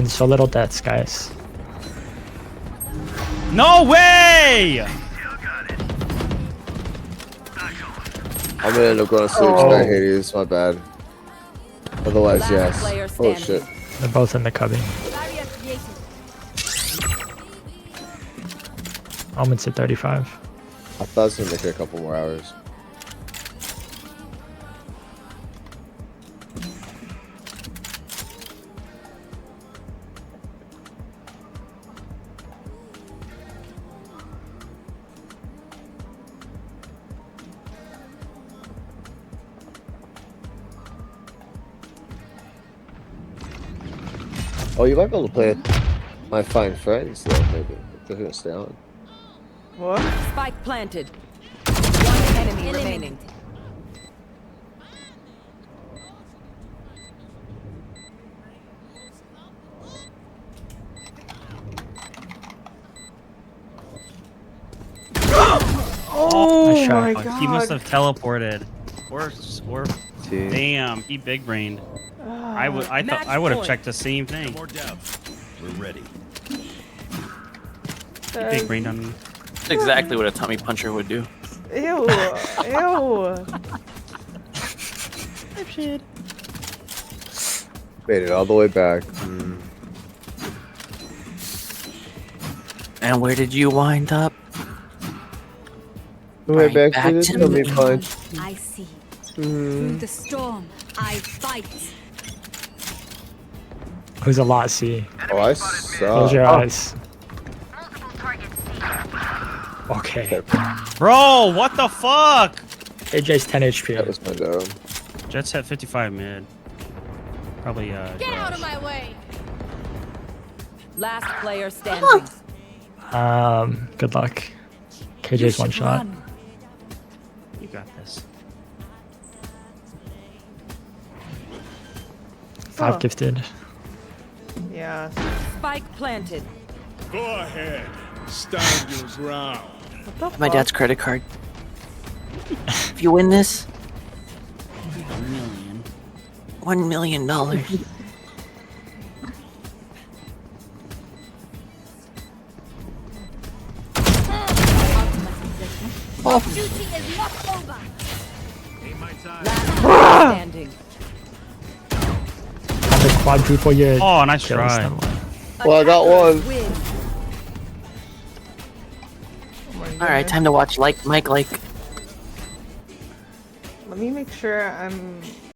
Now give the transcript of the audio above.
And so little deaths, guys. No way! I'm gonna end up going to sleep tonight, Hades. My bad. Otherwise, yes. Oh shit. They're both in the cubby. Moments at 35. I thought it was gonna make it a couple more hours. Oh, you might be able to play with my fine friends though, maybe. If they're gonna stay on. What? Spike planted. One enemy remaining. Oh Nice try. my Fuck, god. he must have teleported. Or damn, he big brained. I would have checked the same thing. More doubts. We're ready. Big brained on me. That's exactly what a tummy puncher would do. Ew. Ew. Made it all the way back. And where did you wind up? Way Right back to this to tummy me. punch. I see. Through the storm, I fight. Who's a lot C? Oh, I Close suck. your eyes. Okay. Bro, what the fuck? AJ's 10 HP. That was my dome. Jets at 55 mid. Probably Get out of garage. my way. Last player standing. Good luck. KJ's one shot. You got this. 5 Huh. gifted. Yeah. Spike planted. Go ahead. Stand your ground. What the My fuck? dad's credit card. If you win this, $1 million. Duty is not over. Last player standing. Have to quadruple your Oh, nice kills. try. Never mind. Well, I got one. Win. Oh my All right, God. time to watch Mike. Let me make sure I'm